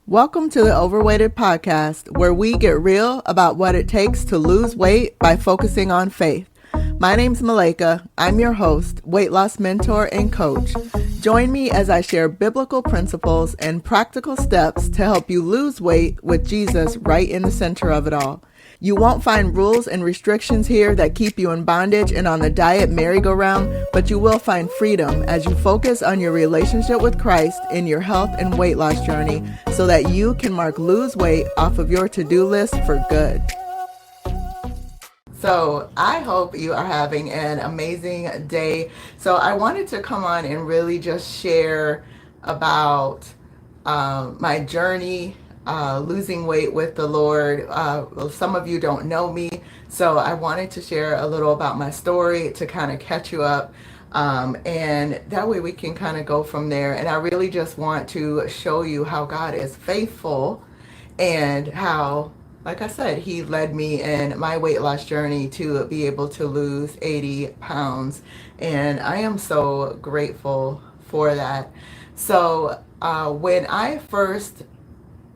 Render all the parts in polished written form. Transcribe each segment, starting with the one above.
Welcome to the Overweighted Podcast, where we get real about what it takes to lose weight by focusing on faith. My name's Malaika. I'm your host, weight loss mentor, and coach. Join me as I share biblical principles and practical steps to help you lose weight with Jesus right in the center of it all. You won't find rules and restrictions here that keep you in bondage and on the diet merry-go-round, but you will find freedom as you focus on your relationship with Christ in your health and weight loss journey so that you can mark lose weight off of your to-do list for good. So I hope you are having an amazing day. So I wanted to come on and really just share about my journey losing weight with the Lord. Some of you don't know me, so I wanted to share a little about my story to kind of catch you up, and that way we can kind of go from there. And I really just want to show you how God is faithful and how, like I said, he led me in my weight loss journey to be able to lose 80 pounds. And I am so grateful for that. So when I first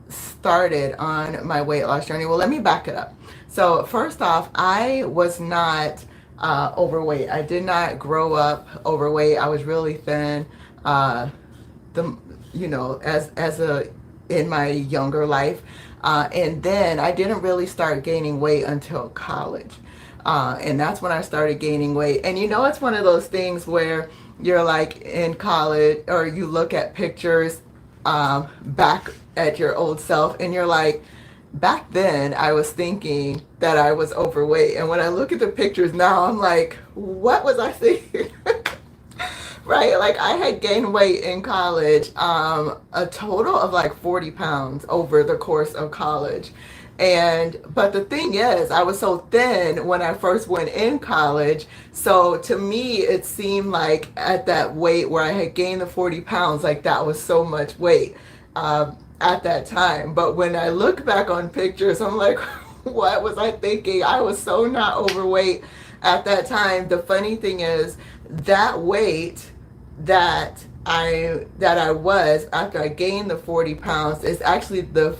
started on my weight loss journey, well, let me back it up. So first off, I was not overweight. I did not grow up overweight. I was really thin. In my younger life. And then I didn't really start gaining weight until college. And that's when I started gaining weight. And it's one of those things where you're like in college, or you look at pictures back at your old self and you're like, back then I was thinking that I was overweight. And when I look at the pictures now, I'm like, what was I thinking? Right? Like I had gained weight in college, a total of like 40 pounds over the course of college. But the thing is, I was so thin when I first went in college. So to me, it seemed like at that weight where I had gained the 40 pounds, like that was so much weight at that time. But when I look back on pictures, I'm like, what was I thinking? I was so not overweight at that time. The funny thing is that weight that I was after I gained the 40 pounds is actually the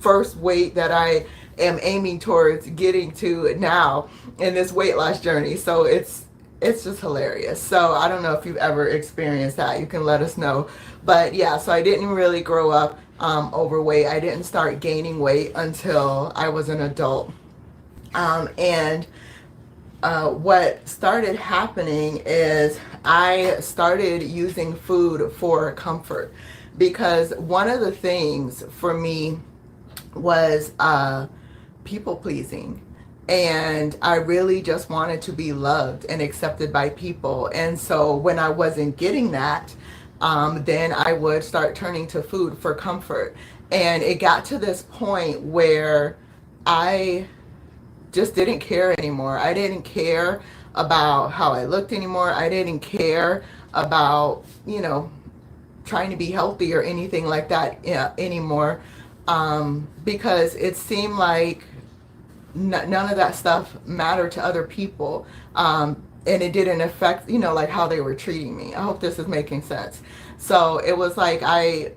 first weight that I am aiming towards getting to now in this weight loss journey. So it's just hilarious. So I don't know if you've ever experienced that. You can let us know. But yeah, so I didn't really grow up overweight. I didn't start gaining weight until I was an adult. What started happening is I started using food for comfort, because one of the things for me was people pleasing, and I really just wanted to be loved and accepted by people. And so when I wasn't getting that, then I would start turning to food for comfort. And it got to this point where I just didn't care anymore. I didn't care about how I looked anymore. I didn't care about, trying to be healthy or anything like that anymore, because it seemed like none of that stuff mattered to other people, and it didn't affect, like how they were treating me. I hope this is making sense. So it was like I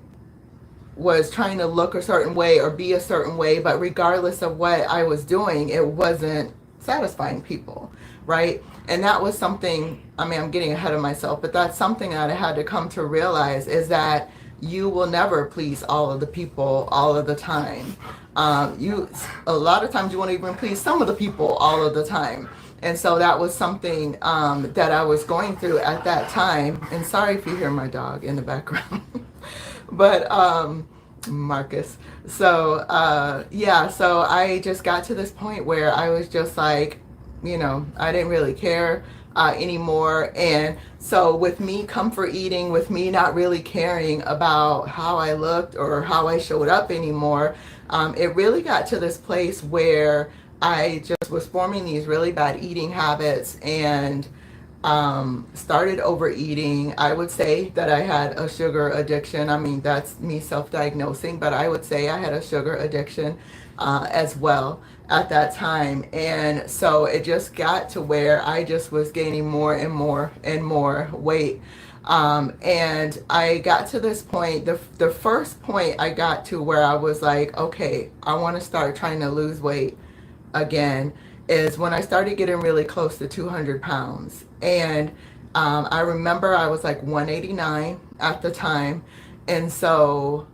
was trying to look a certain way or be a certain way, but regardless of what I was doing, it wasn't satisfying people, right? And that was something, I'm getting ahead of myself, but that's something that I had to come to realize, is that you will never please all of the people all of the time. A lot of times you won't even please some of the people all of the time. And so that was something that I was going through at that time. And sorry if you hear my dog in the background. But Marcus. So so I just got to this point where I was just like, I didn't really care anymore. And so with me comfort eating, with me not really caring about how I looked or how I showed up anymore, it really got to this place where I just was forming these really bad eating habits and started overeating. I would say that I had a sugar addiction. That's me self-diagnosing, but I would say I had a sugar addiction as well at that time. And so it just got to where I just was gaining more and more and more weight. And I got to this point, the first point I got to where I was like, okay, I want to start trying to lose weight again, is when I started getting really close to 200 pounds. And I remember I was like 189 at the time. And so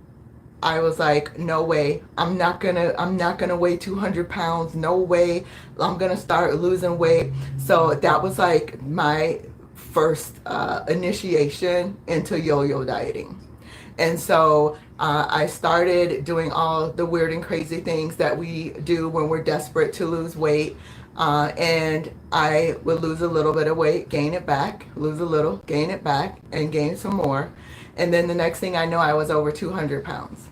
I was like, no way, I'm not gonna weigh 200 pounds. No way, I'm gonna start losing weight. So that was like my first initiation into yo-yo dieting. And so I started doing all the weird and crazy things that we do when we're desperate to lose weight. And I would lose a little bit of weight, gain it back, lose a little, gain it back, and gain some more. And then the next thing I know, I was over 200 pounds.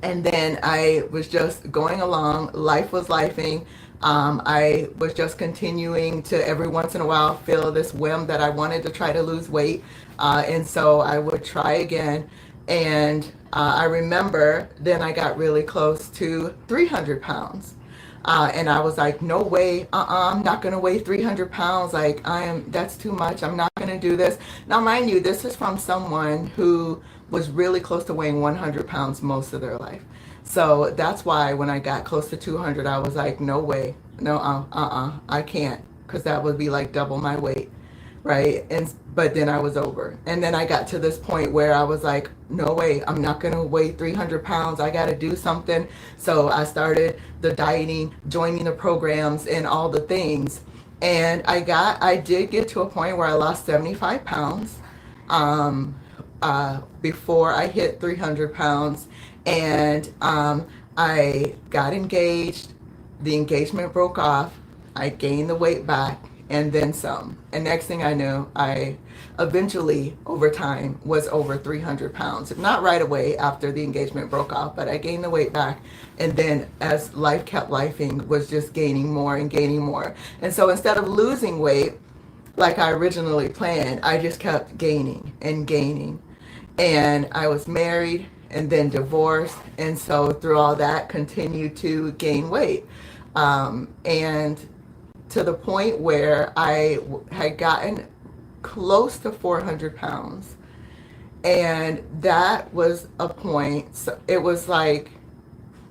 And then I was just going along. Life was lifing. I was just continuing to every once in a while feel this whim that I wanted to try to lose weight. And so I would try again. And I remember then I got really close to 300 pounds. And I was like, no way, I'm not going to weigh 300 pounds. Like, that's too much. I'm not going to do this. Now, mind you, this is from someone who was really close to weighing 100 pounds most of their life. So that's why when I got close to 200, I was like, no way, no, I can't, because that would be like double my weight, right? But then I was over. And then I got to this point where I was like, no way, I'm not going to weigh 300 pounds. I got to do something. So I started the dieting, joining the programs and all the things. And I did get to a point where I lost 75 pounds before I hit 300 pounds. And I got engaged. The engagement broke off. I gained the weight back and then some. And next thing I knew, I eventually, over time, was over 300 pounds. Not right away after the engagement broke off, but I gained the weight back. And then as life kept lifing, was just gaining more and gaining more. And so instead of losing weight, like I originally planned, I just kept gaining and gaining. And I was married and then divorced. And so through all that, continued to gain weight. And to the point where I had gotten close to 400 pounds. And that was a point, so it was like,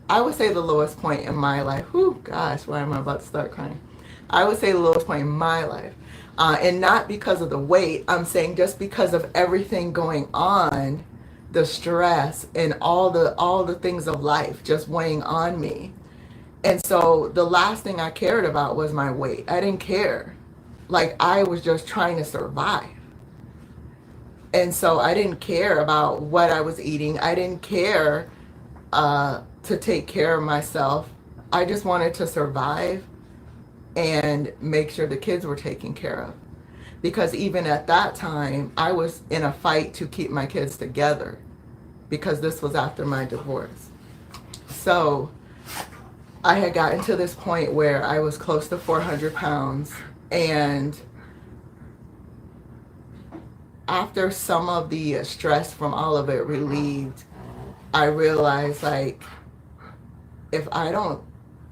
I would say the lowest point in my life. Whew, gosh, why am I about to start crying? I would say the lowest point in my life. And not because of the weight, I'm saying just because of everything going on, the stress and all the things of life just weighing on me. And so the last thing I cared about was my weight. I didn't care. Like, I was just trying to survive. And so I didn't care about what I was eating. I didn't care to take care of myself. I just wanted to survive and make sure the kids were taken care of. Because even at that time, I was in a fight to keep my kids together, because this was after my divorce. So I had gotten to this point where I was close to 400 pounds. And after some of the stress from all of it relieved, I realized, like, if I don't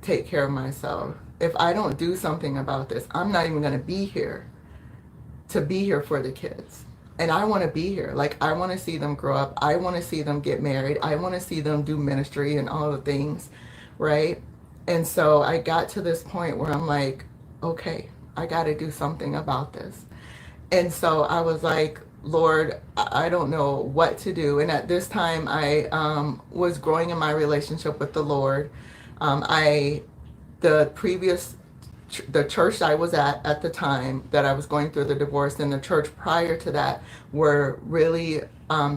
take care of myself, if I don't do something about this, I'm not even going to be here for the kids. And I want to be here. Like, I want to see them grow up. I want to see them get married. I want to see them do ministry and all the things, right? And so I got to this point where I'm like, okay, I got to do something about this. And so I was like, Lord, I don't know what to do. And at this time, I was growing in my relationship with the Lord. The church I was at the time that I was going through the divorce, and the church prior to that were really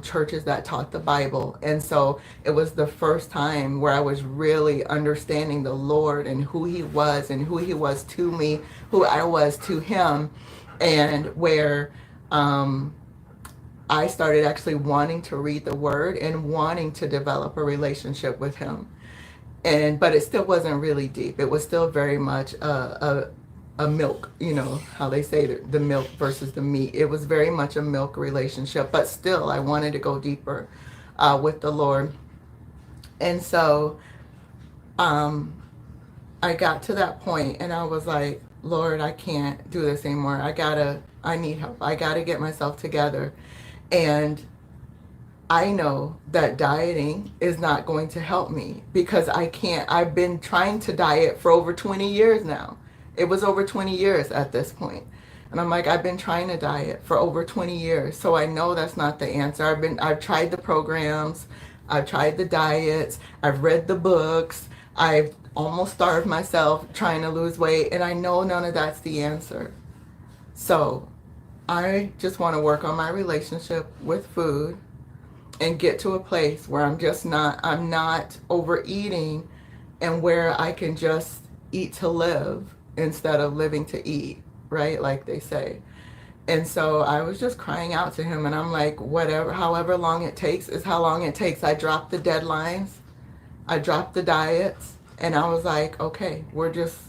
churches that taught the Bible. And so it was the first time where I was really understanding the Lord and who he was to me, who I was to him, and where I started actually wanting to read the word and wanting to develop a relationship with him. But it still wasn't really deep. It was still very much a milk, you know, how they say the milk versus the meat. It was very much a milk relationship, but still I wanted to go deeper with the Lord. And so I got to that point and I was like, Lord, I can't do this anymore. I need help. I gotta get myself together. And I know that dieting is not going to help me because I can't. I've been trying to diet for over 20 years now. It was over 20 years at this point. And I'm like, I've been trying to diet for over 20 years. So I know that's not the answer. I've tried the programs. I've tried the diets. I've read the books. I've almost starved myself trying to lose weight. And I know none of that's the answer. So I just want to work on my relationship with food and get to a place where I'm not overeating, and where I can just eat to live instead of living to eat, right? Like they say. And so I was just crying out to him, and I'm like, whatever, however long it takes is how long it takes. I dropped the deadlines. I dropped the diets, and I was like, okay, we're just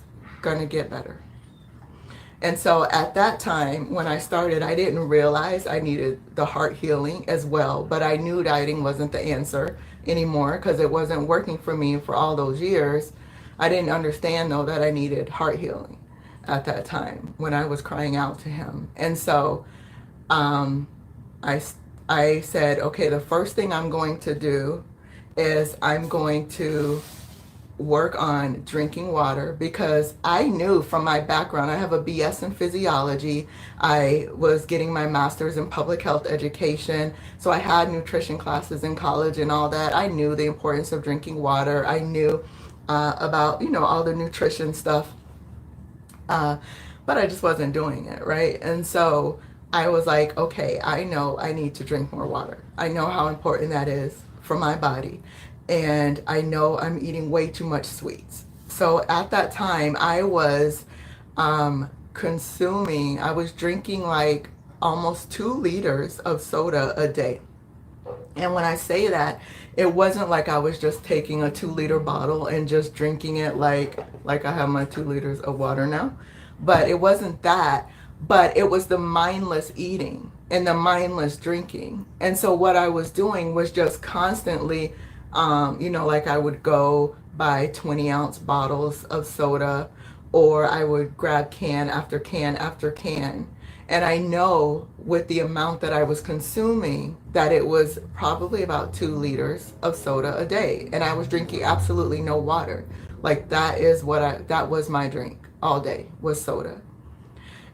going to get better. And so at that time, when I started, I didn't realize I needed the heart healing as well. But I knew dieting wasn't the answer anymore because it wasn't working for me for all those years. I didn't understand, though, that I needed heart healing at that time when I was crying out to him. And so I said, okay, the first thing I'm going to do is I'm going to work on drinking water, because I knew from my background, I have a BS in physiology. I was getting my master's in public health education. So I had nutrition classes in college and all that. I knew the importance of drinking water. I knew about, all the nutrition stuff. But I just wasn't doing it, right? And so I was like, okay, I know I need to drink more water. I know how important that is for my body. And I know I'm eating way too much sweets. So at that time, I was I was drinking like almost 2 liters of soda a day. And when I say that, it wasn't like I was just taking a 2-liter bottle and just drinking it like I have my 2 liters of water now. But it wasn't that. But it was the mindless eating and the mindless drinking. And so what I was doing was just constantly like I would go buy 20-ounce bottles of soda, or I would grab can after can after can. And I know with the amount that I was consuming that it was probably about 2 liters of soda a day. And I was drinking absolutely no water. Like that was my drink all day, was soda.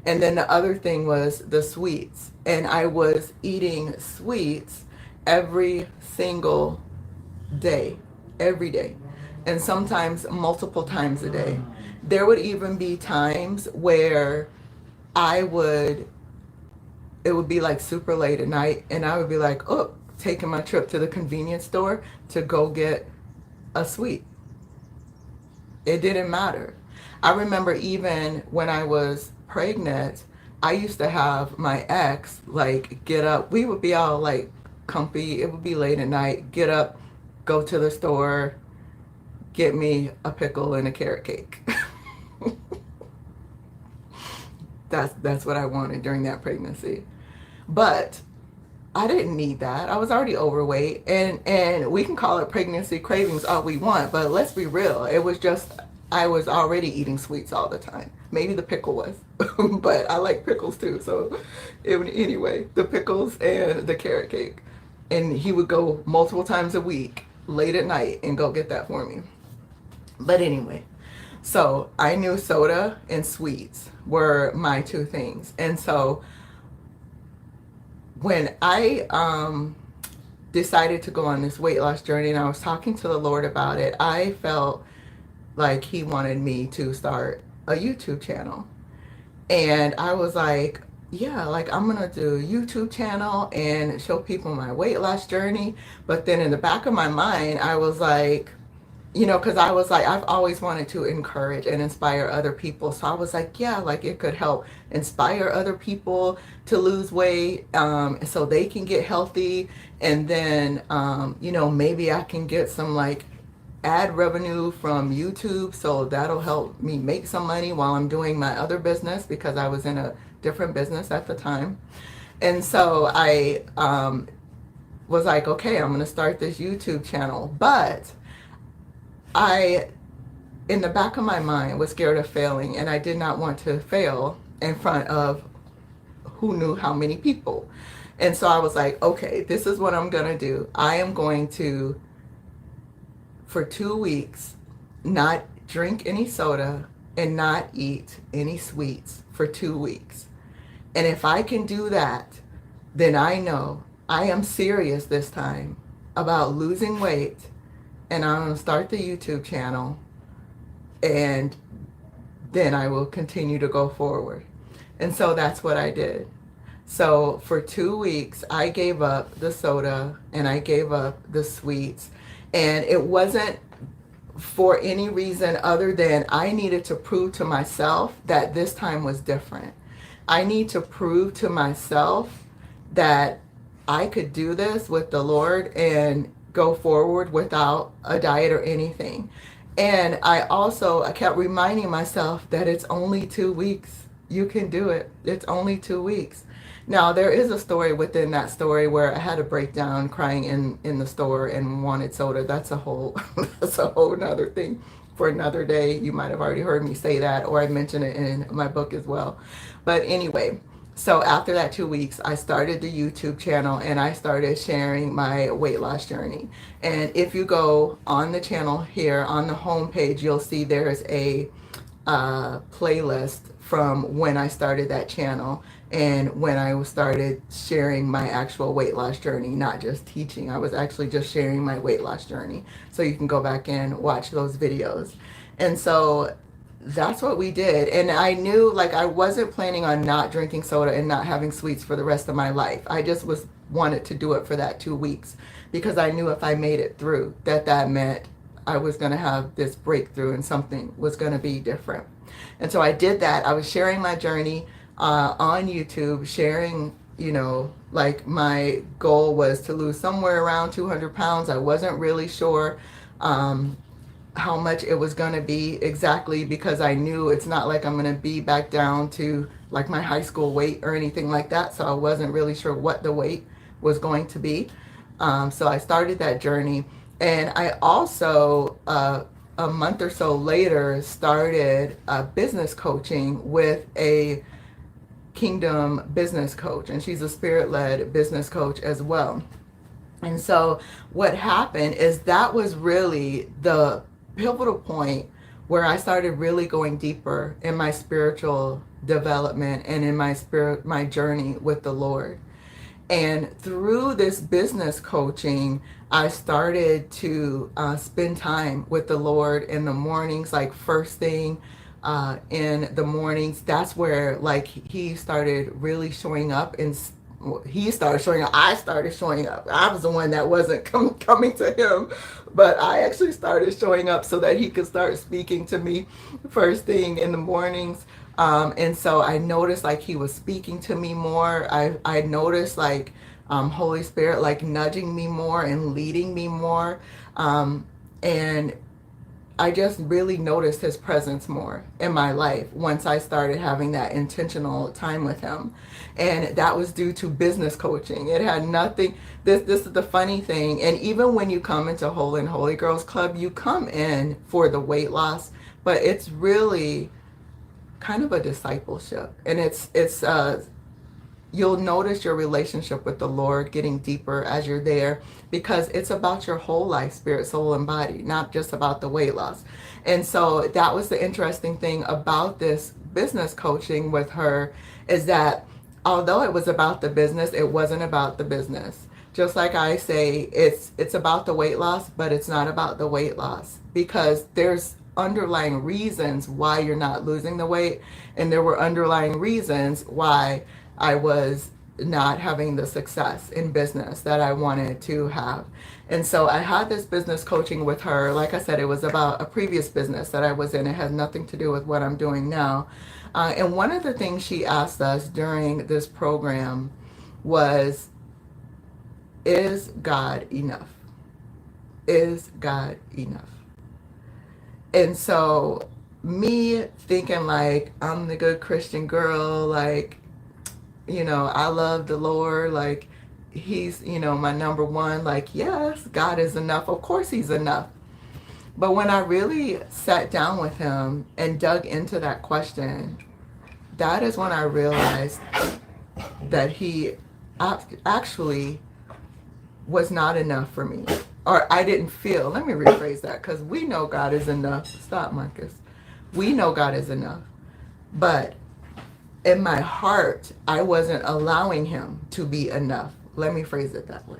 And then the other thing was the sweets. And I was eating sweets every single day, every day, and sometimes multiple times a day. There would even be times where it would be like super late at night, and I would be like, oh, taking my trip to the convenience store to go get a sweet. It didn't matter. I remember even when I was pregnant, I used to have my ex like get up. We would be all like comfy. It would be late at night. Get up, go to the store, get me a pickle and a carrot cake. That's what I wanted during that pregnancy. But I didn't need that. I was already overweight, and we can call it pregnancy cravings all we want, but let's be real. It was just I was already eating sweets all the time. Maybe the pickle was, but I like pickles too. So anyway, the pickles and the carrot cake. And he would go multiple times a week late at night and go get that for me. But anyway, so I knew soda and sweets were my 2 things. And so when I decided to go on this weight loss journey and I was talking to the Lord about it, I felt like he wanted me to start a YouTube channel. And I was like, yeah, like I'm gonna do a YouTube channel and show people my weight loss journey. But then in the back of my mind, I was like, because I was like, I've always wanted to encourage and inspire other people. So I was like, yeah, like it could help inspire other people to lose weight so they can get healthy. And then, maybe I can get some like ad revenue from YouTube. So that'll help me make some money while I'm doing my other business, because I was in a different business at the time. And so I was like, okay, I'm going to start this YouTube channel. But I in the back of my mind was scared of failing, and I did not want to fail in front of who knew how many people. And so I was like, okay, this is what I'm going to do. I am going to, for 2 weeks, not drink any soda and not eat any sweets for 2 weeks. And if I can do that, then I know I am serious this time about losing weight, and I'm going to start the YouTube channel, and then I will continue to go forward. And so that's what I did. So for 2 weeks, I gave up the soda and I gave up the sweets. And it wasn't for any reason other than I needed to prove to myself that this time was different. I need to prove to myself that I could do this with the Lord and go forward without a diet or anything. And I kept reminding myself that it's only 2 weeks. You can do it. It's only 2 weeks. Now, there is a story within that story where I had a breakdown crying in the store and wanted soda. That's a whole nother thing for another day. You might have already heard me say that, or I mentioned it in my book as well. But anyway, so after that 2 weeks, I started the YouTube channel and I started sharing my weight loss journey. And if you go on the channel here on the home page, you'll see there's a playlist from when I started that channel and when I started sharing my actual weight loss journey, not just teaching. I was actually just sharing my weight loss journey. So you can go back and watch those videos. And so that's what we did. And I knew, like, I wasn't planning on not drinking soda and not having sweets for the rest of my life. I just wanted to do it for that 2 weeks because I knew if I made it through that meant I was going to have this breakthrough and something was going to be different. And so I did that. I was sharing my journey on YouTube, sharing, like my goal was to lose somewhere around 200 pounds. I wasn't really sure how much it was going to be exactly because I knew it's not like I'm going to be back down to like my high school weight or anything like that. So I wasn't really sure what the weight was going to be. So I started that journey. And I also, a month or so later, started business coaching with a Kingdom business coach. And she's a spirit-led business coach as well. And so what happened is that was really the pivotal point where I started really going deeper in my spiritual development and in my journey with the Lord. And through this business coaching, I started to spend time with the Lord in the mornings, like first thing in the mornings. That's where like he started really showing up, and he started showing up. I started showing up. I was the one that wasn't coming to him, but I actually started showing up so that he could start speaking to me first thing in the mornings. And so I noticed like he was speaking to me more. I noticed like Holy Spirit like nudging me more and leading me more. And I just really noticed his presence more in my life once I started having that intentional time with him. And that was due to business coaching. It had nothing, this is the funny thing. And even when you come into Whole and Holy Girls Club, you come in for the weight loss, but it's really kind of a discipleship. And it's you'll notice your relationship with the Lord getting deeper as you're there, because it's about your whole life, spirit, soul, and body, not just about the weight loss. And so that was the interesting thing about this business coaching with her, is that although it was about the business, it wasn't about the business. Just like I say, it's about the weight loss, but it's not about the weight loss, because there's underlying reasons why you're not losing the weight, and there were underlying reasons why I was not having the success in business that I wanted to have. And so I had this business coaching with her. Like I said, it was about a previous business that I was in. It had nothing to do with what I'm doing now. And one of the things she asked us during this program was, is God enough? Is God enough? And so me thinking like I'm the good Christian girl, like, I love the Lord, like he's, my number one, like, yes, God is enough. Of course he's enough. But when I really sat down with him and dug into that question, that is when I realized that he actually was not enough for me. Or I didn't feel, let me rephrase that, because we know God is enough. Stop, Marcus. We know God is enough. But in my heart, I wasn't allowing him to be enough. Let me phrase it that way.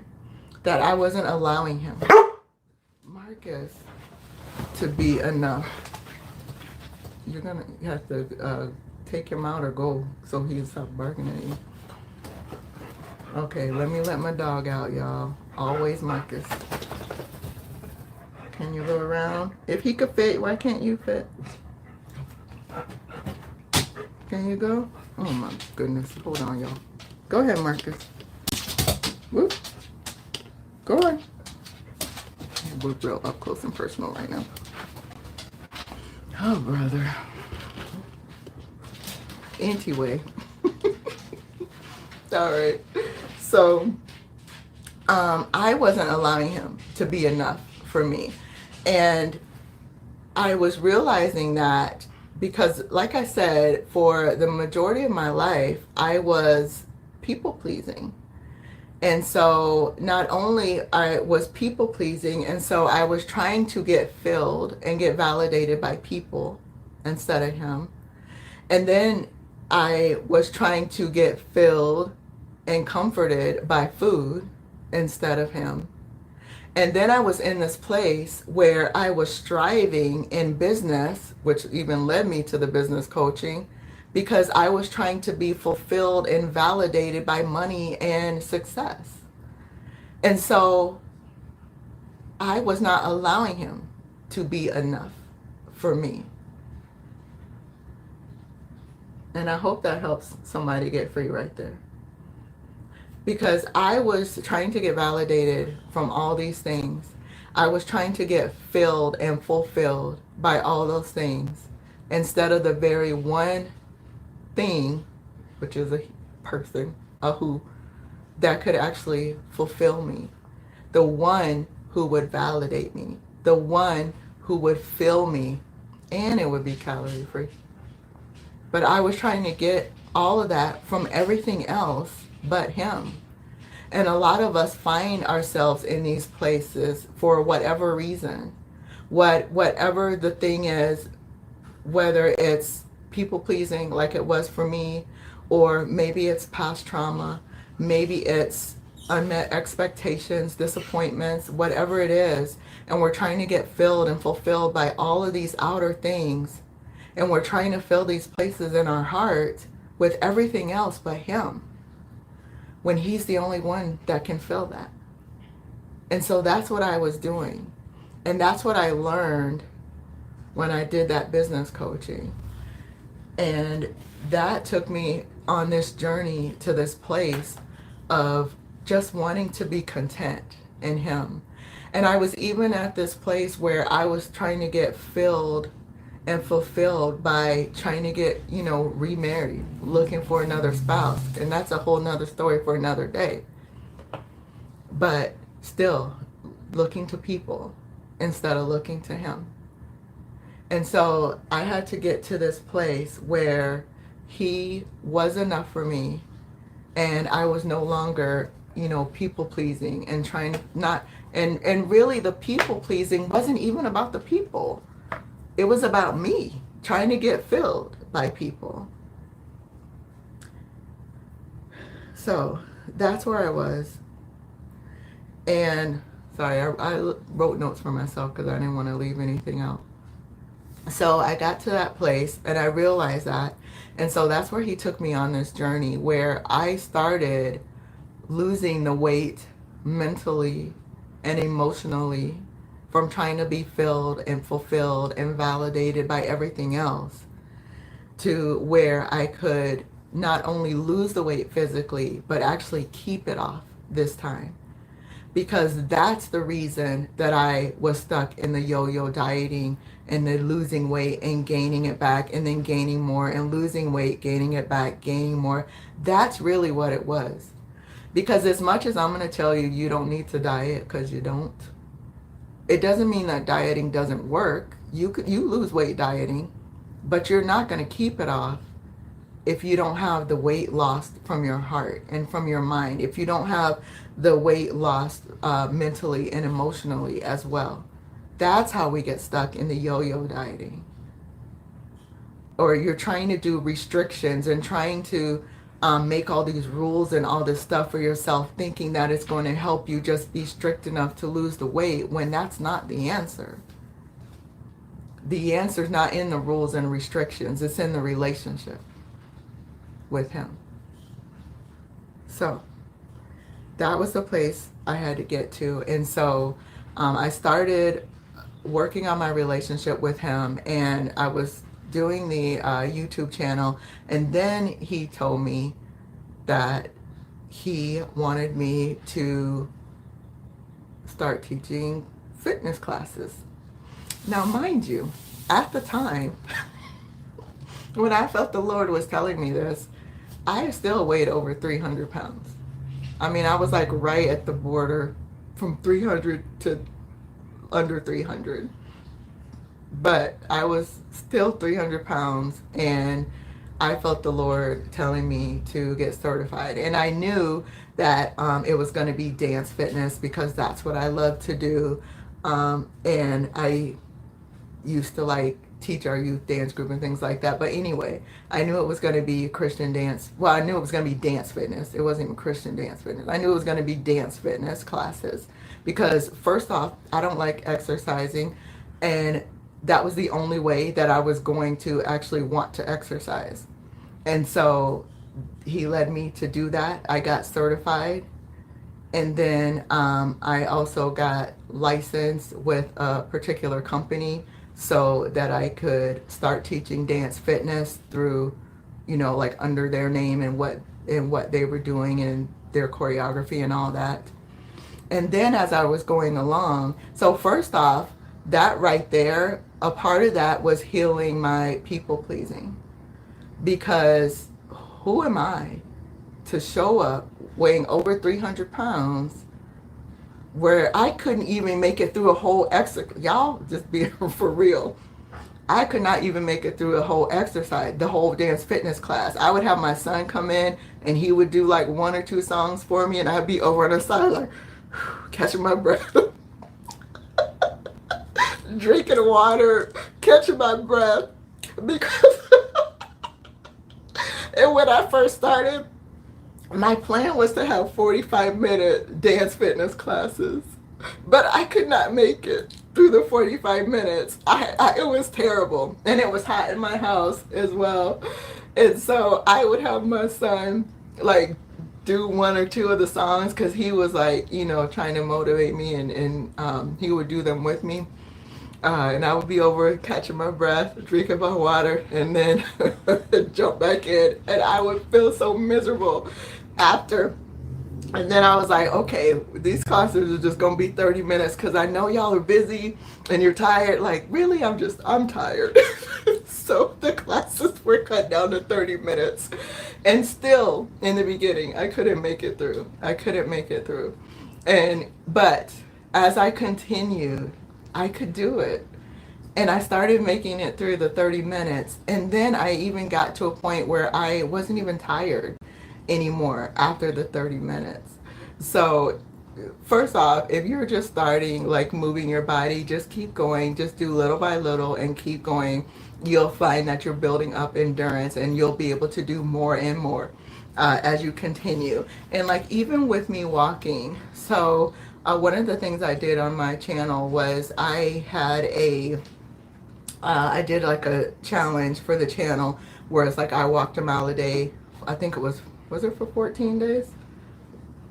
That I wasn't allowing him, Marcus, to be enough. You're going to have to take him out or go so he can stop barking at you. Okay, let me let my dog out, y'all. Always Marcus. Can you go around? If he could fit, why can't you fit? Can you go? Oh my goodness. Hold on, y'all. Go ahead, Marcus. Whoop. Go on. We're real up close and personal right now. Oh, brother. Anyway. All right. So, I wasn't allowing him to be enough for me. And I was realizing that because, like I said, for the majority of my life, I was people pleasing. And so not only I was people pleasing, and so I was trying to get filled and get validated by people instead of him. And then I was trying to get filled and comforted by food instead of him. And then I was in this place where I was striving in business, which even led me to the business coaching, because I was trying to be fulfilled and validated by money and success. And so I was not allowing him to be enough for me. And I hope that helps somebody get free right there. Because I was trying to get validated from all these things. I was trying to get filled and fulfilled by all those things instead of the very one thing, which is a person, a who, that could actually fulfill me. The one who would validate me. The one who would fill me. And it would be calorie free. But I was trying to get all of that from everything else but him. And a lot of us find ourselves in these places for whatever reason. Whatever the thing is, whether it's people pleasing like it was for me, or maybe it's past trauma, maybe it's unmet expectations, disappointments, whatever it is, and we're trying to get filled and fulfilled by all of these outer things, and we're trying to fill these places in our heart with everything else but him, when he's the only one that can fill that. And so that's what I was doing. And that's what I learned when I did that business coaching. And that took me on this journey to this place of just wanting to be content in him. And I was even at this place where I was trying to get filled and fulfilled by trying to get, remarried, looking for another spouse. And that's a whole nother story for another day. But still looking to people instead of looking to him. And so I had to get to this place where he was enough for me, and I was no longer, people pleasing and trying to not, and really the people pleasing wasn't even about the people. It was about me trying to get filled by people. So that's where I was. And sorry, I wrote notes for myself because I didn't want to leave anything out. So I got to that place and I realized that. And so that's where he took me on this journey where I started losing the weight mentally and emotionally from trying to be filled and fulfilled and validated by everything else, to where I could not only lose the weight physically, but actually keep it off this time. Because that's the reason that I was stuck in the yo-yo dieting and the losing weight and gaining it back and then gaining more and losing weight, gaining it back, gaining more. That's really what it was. Because as much as I'm going to tell you, you don't need to diet, because you don't. It doesn't mean that dieting doesn't work. You lose weight dieting, but you're not going to keep it off if you don't have the weight lost from your heart and from your mind, if you don't have the weight lost mentally and emotionally as well. That's how we get stuck in the yo-yo dieting. Or you're trying to do restrictions and trying to make all these rules and all this stuff for yourself, thinking that it's going to help you just be strict enough to lose the weight, when that's not the answer. The answer is not in the rules and restrictions. It's in the relationship with him. So that was the place I had to get to. And so I started working on my relationship with him, and I was doing the YouTube channel, and then he told me that he wanted me to start teaching fitness classes. Now, mind you, at the time, when I felt the Lord was telling me this, I still weighed over 300 pounds. I mean, I was like right at the border from 300 to under 300. But I was still 300 pounds, and I felt the Lord telling me to get certified. And I knew that it was going to be dance fitness, because that's what I love to do. And I used to like teach our youth dance group and things like that. But anyway, I knew it was going to be Christian dance. Well, I knew it was going to be dance fitness. It wasn't even Christian dance fitness. I knew it was going to be dance fitness classes, because first off, I don't like exercising, and that was the only way that I was going to actually want to exercise. And so he led me to do that. I got certified, and then I also got licensed with a particular company so that I could start teaching dance fitness through, like under their name and what they were doing and their choreography and all that. And then as I was going along, so first off, that right there, a part of that was healing my people pleasing, because who am I to show up weighing over 300 pounds where I couldn't even make it through a whole exercise? Y'all just being for real. I could not even make it through a whole exercise, the whole dance fitness class. I would have my son come in, and he would do like 1 or 2 songs for me, and I'd be over on the side like catching my breath. Drinking water, catching my breath, because and when I first started, my plan was to have 45-minute dance fitness classes, but I could not make it through the 45 minutes. It was terrible, and it was hot in my house as well, and so I would have my son like do 1 or 2 of the songs, because he was like, trying to motivate me, and he would do them with me. And I would be over catching my breath, drinking my water, and then jump back in. And I would feel so miserable after. And then I was like, okay, these classes are just going to be 30 minutes, because I know y'all are busy and you're tired. Like, really, I'm tired. So the classes were cut down to 30 minutes. And still, in the beginning, I couldn't make it through. But as I continued, I could do it. And I started making it through the 30 minutes. And then I even got to a point where I wasn't even tired anymore after the 30 minutes. So first off, if you're just starting, like moving your body, just keep going. Just do little by little and keep going. You'll find that you're building up endurance, and you'll be able to do more and more as you continue. And like even with me walking, so one of the things I did on my channel was I did like a challenge for the channel where it's like I walked a mile a day. I think it was it for 14 days?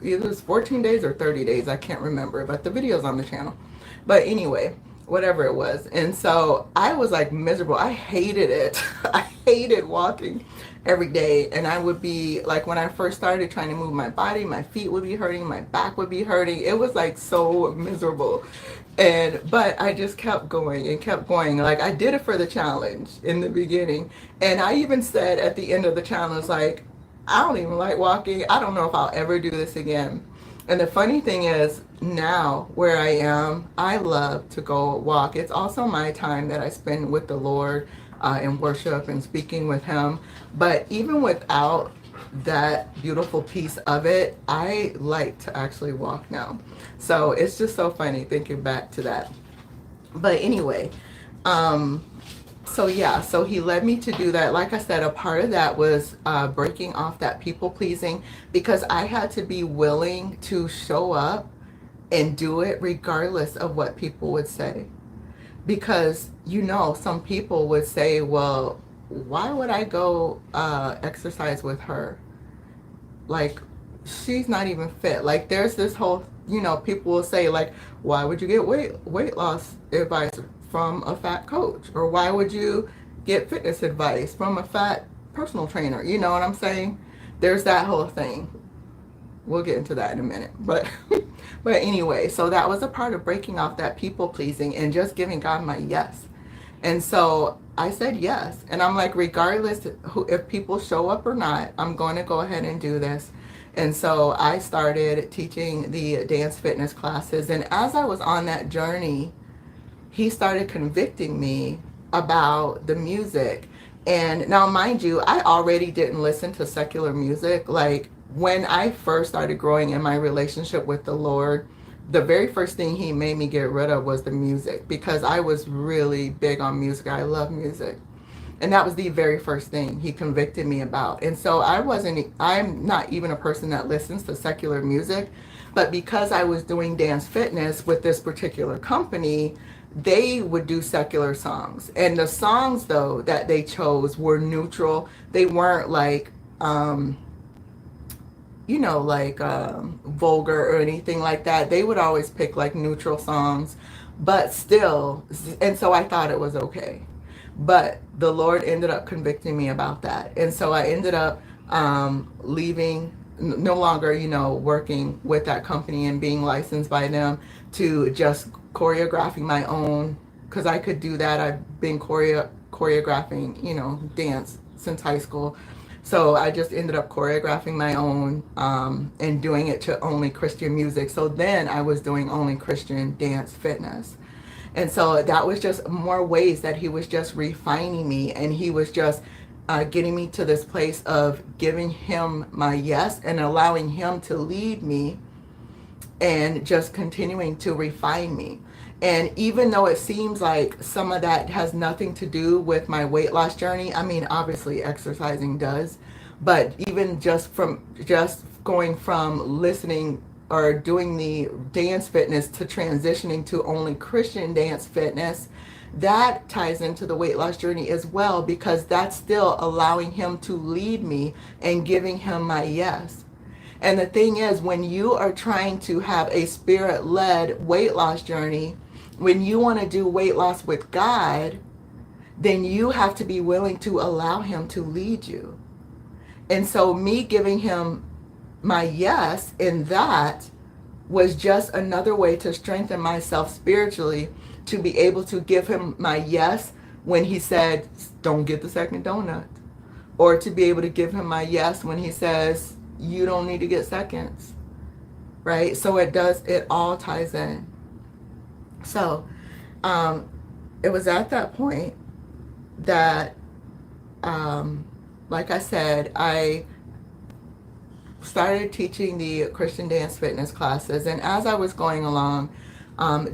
Either it was 14 days or 30 days. I can't remember, but the video's on the channel. But anyway, whatever it was. And so I was like miserable. I hated it. I hated walking every day. And I would be like, when I first started trying to move my body, my feet would be hurting, my back would be hurting. It was like so miserable. But I just kept going and kept going. Like I did it for the challenge in the beginning. And I even said at the end of the challenge, like, I don't even like walking. I don't know if I'll ever do this again. And the funny thing is, now where I am, I love to go walk. It's also my time that I spend with the Lord in worship and speaking with Him. But even without that beautiful piece of it, I like to actually walk now. So it's just so funny thinking back to that. But anyway, um, so yeah, so he led me to do that. Like I said, a part of that was breaking off that people pleasing, because I had to be willing to show up and do it regardless of what people would say. Because, some people would say, well, why would I go exercise with her? Like, she's not even fit. Like, there's this whole, people will say, like, why would you get weight loss advice from a fat coach? Or why would you get fitness advice from a fat personal trainer? You know what I'm saying? There's that whole thing. We'll get into that in a minute. But but anyway, so that was a part of breaking off that people pleasing and just giving God my yes. And so I said yes. And I'm like, regardless if people show up or not, I'm going to go ahead and do this. And so I started teaching the dance fitness classes. And as I was on that journey, he started convicting me about the music. And now, mind you, I already didn't listen to secular music. Like, when I first started growing in my relationship with the Lord, the very first thing he made me get rid of was the music, because I was really big on music. I love music. And that was the very first thing he convicted me about. And so I'm not even a person that listens to secular music, but because I was doing dance fitness with this particular company, they would do secular songs. And the songs, though, that they chose were neutral. They weren't like, vulgar or anything like that. They would always pick like neutral songs, but still, and so I thought it was okay. But the Lord ended up convicting me about that. And so I ended up leaving, no longer, working with that company and being licensed by them, to just choreographing my own, because I could do that. I've been choreographing, dance since high school. So I just ended up choreographing my own and doing it to only Christian music. So then I was doing only Christian dance fitness. And so that was just more ways that he was just refining me, and he was just getting me to this place of giving him my yes and allowing him to lead me and just continuing to refine me. And even though it seems like some of that has nothing to do with my weight loss journey, I mean, obviously exercising does, but even just going from listening or doing the dance fitness to transitioning to only Christian dance fitness, that ties into the weight loss journey as well, because that's still allowing him to lead me and giving him my yes. And the thing is, when you are trying to have a spirit-led weight loss journey, when you want to do weight loss with God, then you have to be willing to allow him to lead you. And so me giving him my yes in that was just another way to strengthen myself spiritually, to be able to give him my yes when he said, don't get the second donut. Or to be able to give him my yes when he says, you don't need to get seconds. Right? So it all ties in. So it was at that point that, like I said, I started teaching the Christian dance fitness classes. And as I was going along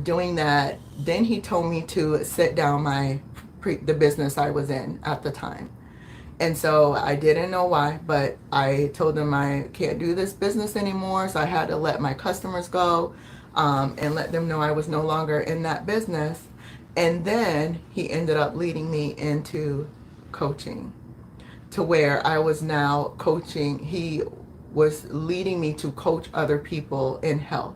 doing that, then he told me to sit down the business I was in at the time. And so I didn't know why, but I told him I can't do this business anymore. So I had to let my customers go and let them know I was no longer in that business. And then he ended up leading me into coaching, to where I was now coaching. He was leading me to coach other people in health.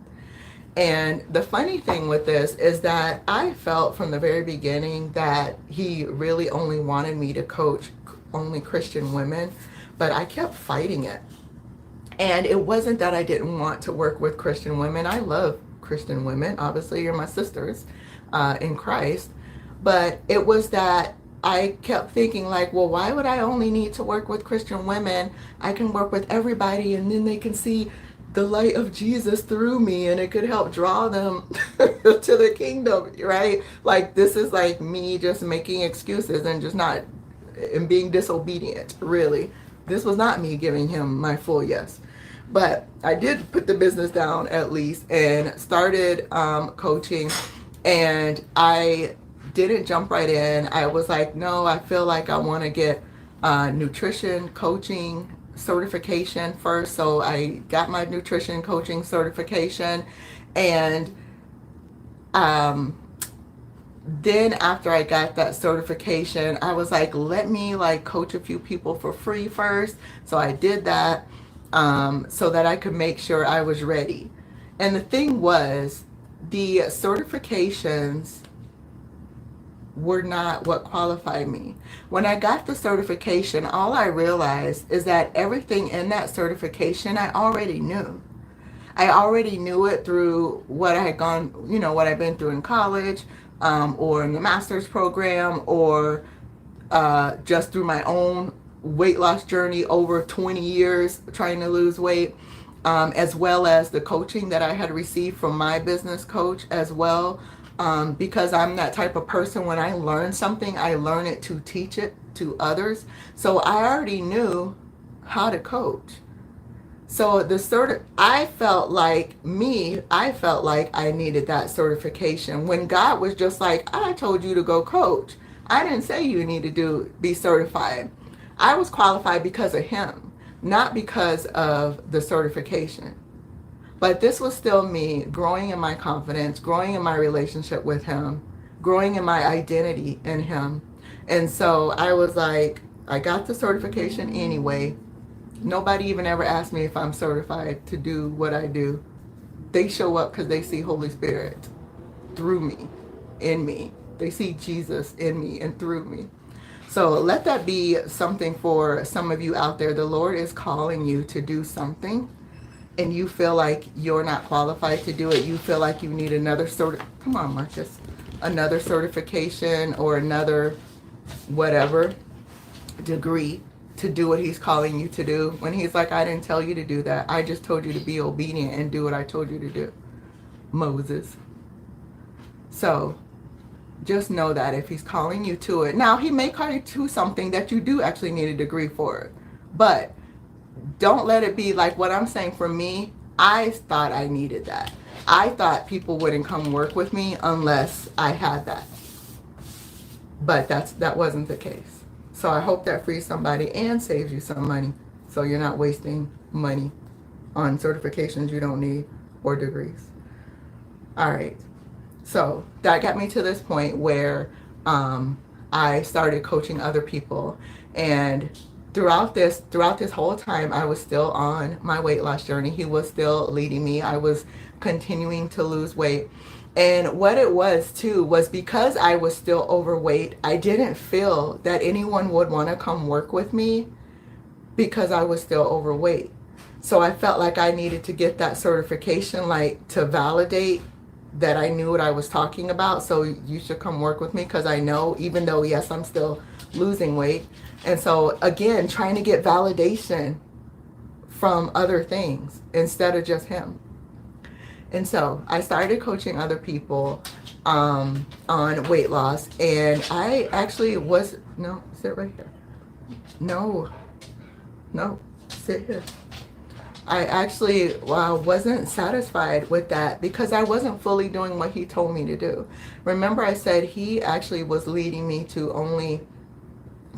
And the funny thing with this is that I felt from the very beginning that he really only wanted me to coach only Christian women, but I kept fighting it. And it wasn't that I didn't want to work with Christian women. I love Christian women. Obviously, you're my sisters in Christ. But it was that I kept thinking like, well, why would I only need to work with Christian women? I can work with everybody, and then they can see the light of Jesus through me, and it could help draw them to the kingdom, right? Like, this is like me just making excuses and just not, and being disobedient, really. This was not me giving him my full yes. But I did put the business down at least and started coaching, and I didn't jump right in. I was like, no, I feel like I want to get nutrition coaching certification first. So I got my nutrition coaching certification, and then after I got that certification, I was like, let me like coach a few people for free first. So I did that, so that I could make sure I was ready. And the thing was, the certifications were not what qualified me. When I got the certification, all I realized is that everything in that certification I already knew. I already knew it through what I had gone, what I've been through in college, or in the master's program, or just through my own weight loss journey over 20 years trying to lose weight, as well as the coaching that I had received from my business coach as well. Because I'm that type of person, when I learn something, I learn it to teach it to others. So I already knew how to coach. So I felt like I needed that certification, when God was just like, I told you to go coach. I didn't say you need to be certified. I was qualified because of him, not because of the certification. But this was still me growing in my confidence, growing in my relationship with him, growing in my identity in him. And so I was like, I got the certification anyway. Nobody even ever asked me if I'm certified to do what I do. They show up because they see Holy Spirit through me, in me. They see Jesus in me and through me. So let that be something for some of you out there. The Lord is calling you to do something, and you feel like you're not qualified to do it. You feel like you need another come on, Marcus, another certification or another whatever degree to do what he's calling you to do, when he's like, I didn't tell you to do that. I just told you to be obedient and do what I told you to do, Moses. So just know that if he's calling you to it, now he may call you to something that you do actually need a degree for it, but don't let it be like what I'm saying. For me, I thought I needed that. I thought people wouldn't come work with me unless I had that, but that wasn't the case. So I hope that frees somebody and saves you some money, so you're not wasting money on certifications you don't need or degrees. All right. So that got me to this point where I started coaching other people, and throughout this whole time, I was still on my weight loss journey. He was still leading me. I was continuing to lose weight. And what it was too was, because I was still overweight, I didn't feel that anyone would want to come work with me because I was still overweight. So I felt like I needed to get that certification, like to validate that I knew what I was talking about. So you should come work with me because I know, even though, yes, I'm still losing weight. And so again, trying to get validation from other things instead of just him. And so I started coaching other people on weight loss. And I actually sit right here. No, sit here. I actually wasn't satisfied with that because I wasn't fully doing what he told me to do. Remember, I said he actually was leading me to only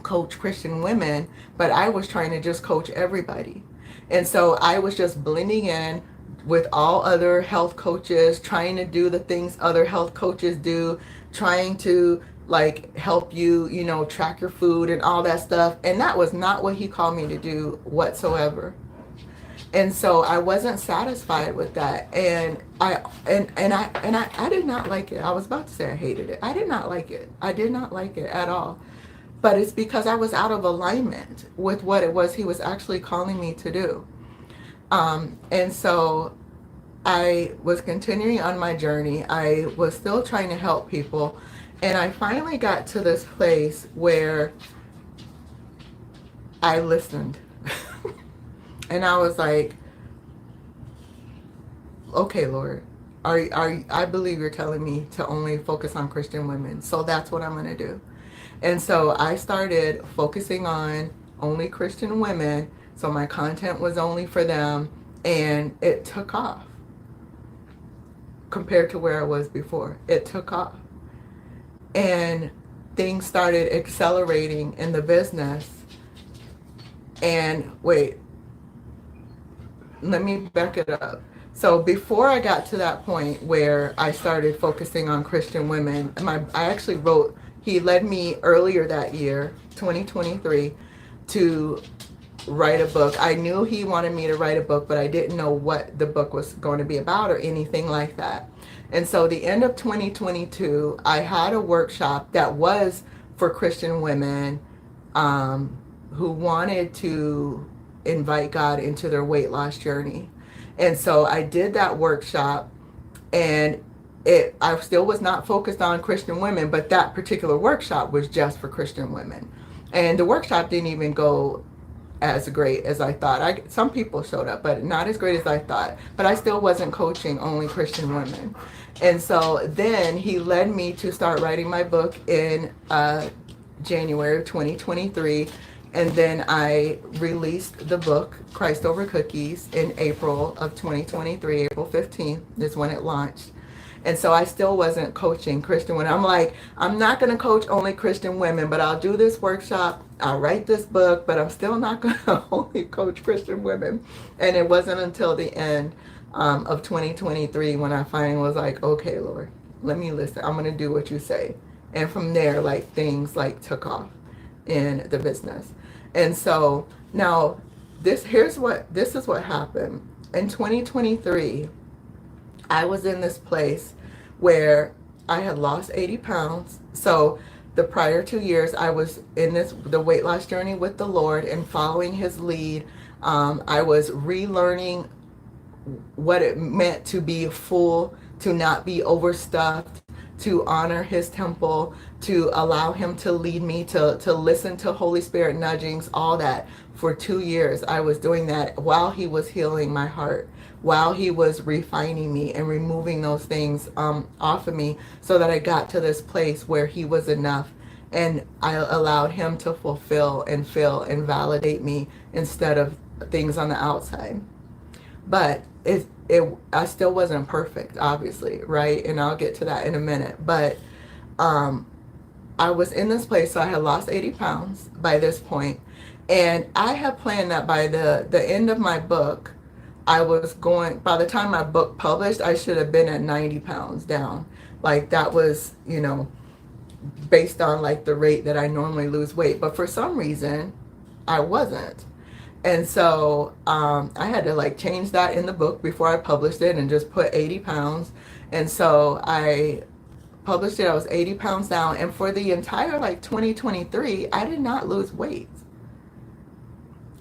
coach Christian women, but I was trying to just coach everybody. And so I was just blending in with all other health coaches, trying to do the things other health coaches do, trying to like help you, track your food and all that stuff. And that was not what he called me to do whatsoever. And so I wasn't satisfied with that. And I did not like it. I was about to say I hated it. I did not like it. I did not like it at all. But it's because I was out of alignment with what it was he was actually calling me to do. And so I was continuing on my journey. I was still trying to help people. And I finally got to this place where I listened. And I was like, okay, Lord, I believe you're telling me to only focus on Christian women. So that's what I'm going to do. And so I started focusing on only Christian women. So my content was only for them. And it took off compared to where I was before. It took off. And things started accelerating in the business. And wait, let me back it up. So before I got to that point where I started focusing on Christian women, I actually wrote, he led me earlier that year, 2023, to write a book. I knew he wanted me to write a book, but I didn't know what the book was going to be about or anything like that. And so the end of 2022, I had a workshop that was for Christian women who wanted to invite God into their weight loss journey. And so I did that workshop, and I still was not focused on Christian women, but that particular workshop was just for Christian women. And the workshop didn't even go as great as I thought. Some people showed up, but not as great as I thought. But I still wasn't coaching only Christian women. And so then he led me to start writing my book in January of 2023. And then I released the book, Christ Over Cookies, in April of 2023. April 15th is when it launched. And so I still wasn't coaching Christian women. I'm like, I'm not going to coach only Christian women, but I'll do this workshop. I'll write this book, but I'm still not going to only coach Christian women. And it wasn't until the end of 2023 when I finally was like, okay, Lord, let me listen. I'm going to do what you say. And from there, like, things like took off in the business. And so now this is what happened. In 2023, I was in this place where I had lost 80 pounds. So the prior 2 years, I was in the weight loss journey with the Lord and following his lead. I was relearning what it meant to be full, to not be overstuffed, to honor his temple, to allow him to lead me, to listen to Holy Spirit nudgings, all that. For 2 years, I was doing that while he was healing my heart, while he was refining me and removing those things off of me, so that I got to this place where he was enough, and I allowed him to fulfill and fill and validate me instead of things on the outside. But I still wasn't perfect, obviously, right? And I'll get to that in a minute. But I was in this place, so I had lost 80 pounds by this point. And I had planned that by the end of my book, by the time my book published, I should have been at 90 pounds down. Like, that was, based on like the rate that I normally lose weight. But for some reason, I wasn't. And so I had to like change that in the book before I published it and just put 80 pounds. And so I published it, I was 80 pounds down. And for the entire like 2023, I did not lose weight.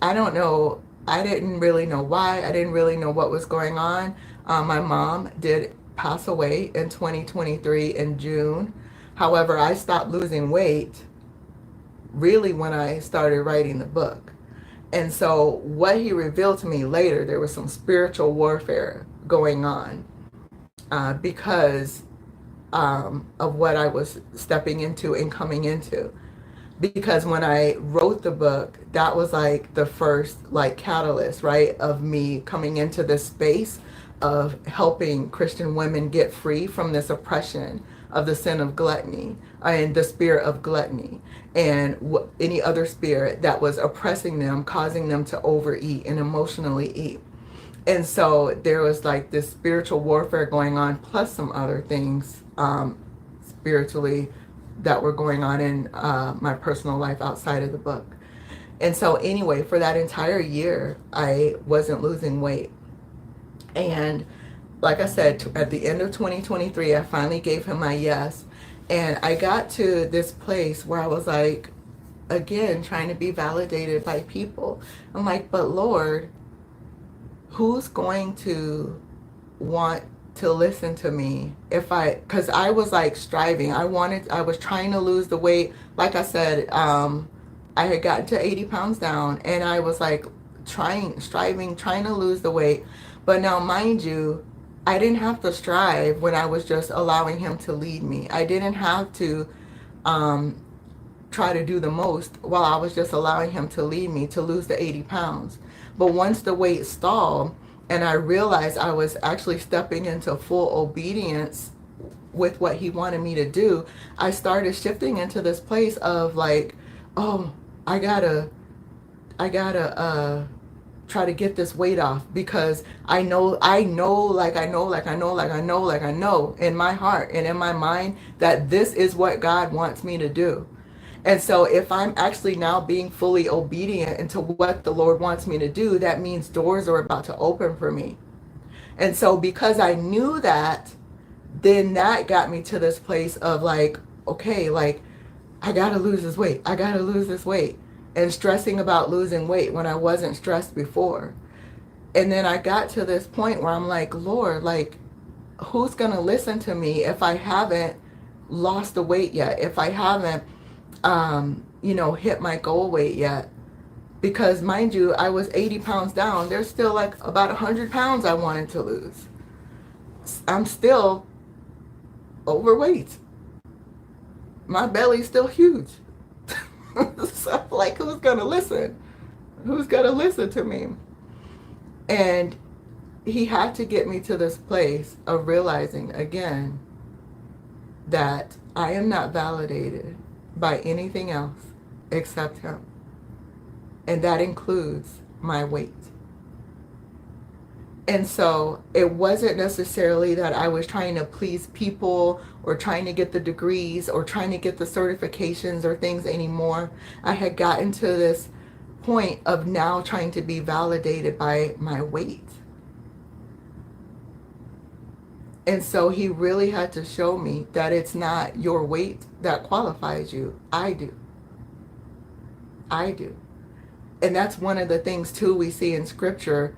I don't know. I didn't really know why. I didn't really know what was going on. My mom did pass away in 2023 in June. However, I stopped losing weight really when I started writing the book. And so what he revealed to me later, there was some spiritual warfare going on because of what I was stepping into and coming into. Because when I wrote the book, that was like the first like catalyst, right, of me coming into this space of helping Christian women get free from this oppression of the sin of gluttony and the spirit of gluttony and any other spirit that was oppressing them, causing them to overeat and emotionally eat. And so there was like this spiritual warfare going on, plus some other things spiritually that were going on in my personal life outside of the book. And so anyway, for that entire year, I wasn't losing weight. And like I said, at the end of 2023, I finally gave him my yes. And I got to this place where I was like, again, trying to be validated by people. I'm like, but Lord, who's going to want to listen to me because I was like striving. I was trying to lose the weight. Like I said, I had gotten to 80 pounds down, and I was like striving, trying to lose the weight. But now, mind you, I didn't have to strive when I was just allowing him to lead me. I didn't have to um, try to do the most while I was just allowing him to lead me to lose the 80 pounds. But once the weight stalled and I realized I was actually stepping into full obedience with what he wanted me to do, I started shifting into this place of like, oh, I gotta try to get this weight off because I know in my heart and in my mind that this is what God wants me to do. And so if I'm actually now being fully obedient into what the Lord wants me to do, that means doors are about to open for me. And so because I knew that, then that got me to this place of like, okay, like I gotta lose this weight. I gotta lose this weight. And stressing about losing weight when I wasn't stressed before. And then I got to this point where I'm like, Lord, like, who's gonna listen to me if I haven't lost the weight yet? If I haven't, hit my goal weight yet? Because mind you, I was 80 pounds down. There's still like about 100 pounds I wanted to lose. I'm still overweight. My belly's still huge. So like, who's gonna listen? Who's gonna listen to me? And he had to get me to this place of realizing again that I am not validated by anything else except him. And that includes my weight. And so it wasn't necessarily that I was trying to please people or trying to get the degrees or trying to get the certifications or things anymore. I had gotten to this point of now trying to be validated by my weight. And so he really had to show me that it's not your weight that qualifies you. I do. I do. And that's one of the things too we see in scripture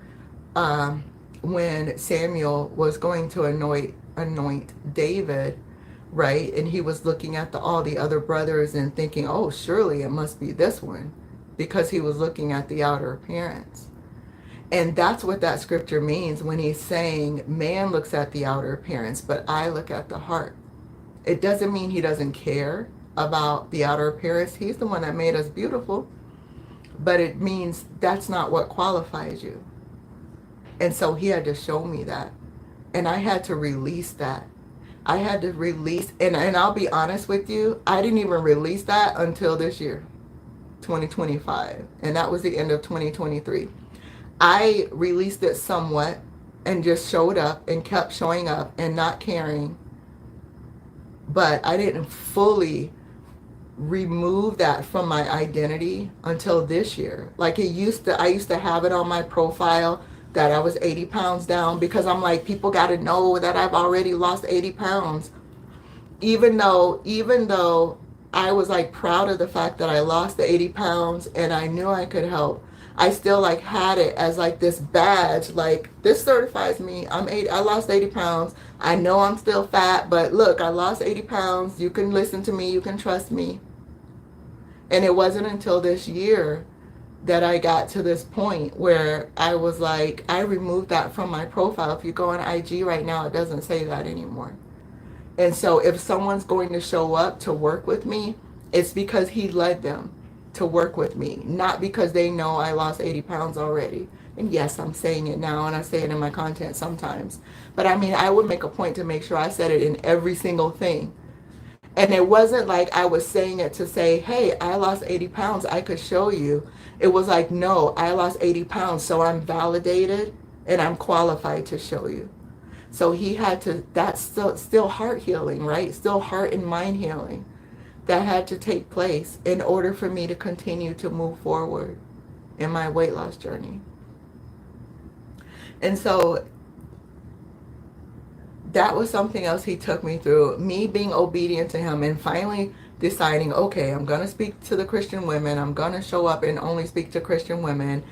when Samuel was going to anoint David, right? And he was looking at all the other brothers and thinking, oh, surely it must be this one, because he was looking at the outer appearance. And that's what that scripture means when he's saying man looks at the outer appearance, but I look at the heart. It doesn't mean he doesn't care about the outer appearance. He's the one that made us beautiful. But it means that's not what qualifies you. And so he had to show me that. And I had to release that. I had to release, and I'll be honest with you, I didn't even release that until this year, 2025. And that was the end of 2023. I released it somewhat and just showed up and kept showing up and not caring. But I didn't fully remove that from my identity until this year. Like I used to have it on my profile that I was 80 pounds down because I'm like, people got to know that I've already lost 80 pounds. Even though I was like proud of the fact that I lost the 80 pounds and I knew I could help, I still like had it as like this badge, like this certifies me. I lost 80 pounds. I know I'm still fat, but look, I lost 80 pounds. You can listen to me. You can trust me. And it wasn't until this year that I got to this point where I was like, I removed that from my profile. If you go on IG right now, it doesn't say that anymore. And so if someone's going to show up to work with me, it's because he led them to work with me, not because they know I lost 80 pounds already. And yes, I'm saying it now and I say it in my content sometimes. But I mean, I would make a point to make sure I said it in every single thing. And it wasn't like I was saying it to say, hey, I lost 80 pounds, I could show you. It was like, no, I lost 80 pounds, so I'm validated and I'm qualified to show you. So he had to, that's still heart healing, right? Still heart and mind healing that had to take place in order for me to continue to move forward in my weight loss journey. And so that was something else he took me through, me being obedient to him and finally deciding, okay, I'm going to speak to the Christian women. I'm going to show up and only speak to Christian women.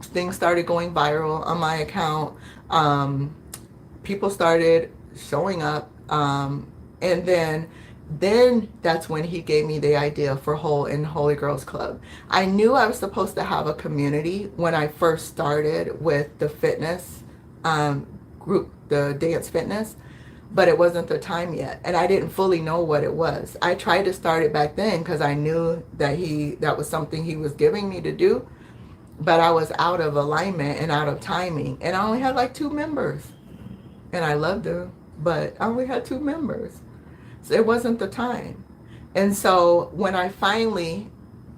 Things started going viral on my account. People started showing up. And then that's when he gave me the idea for Holy Girls Club. I knew I was supposed to have a community when I first started with the fitness group, the dance fitness, but it wasn't the time yet. And I didn't fully know what it was. I tried to start it back then because I knew that that was something he was giving me to do, but I was out of alignment and out of timing. And I only had like 2 members. And I loved them, but I only had 2 members. So it wasn't the time. And so when I finally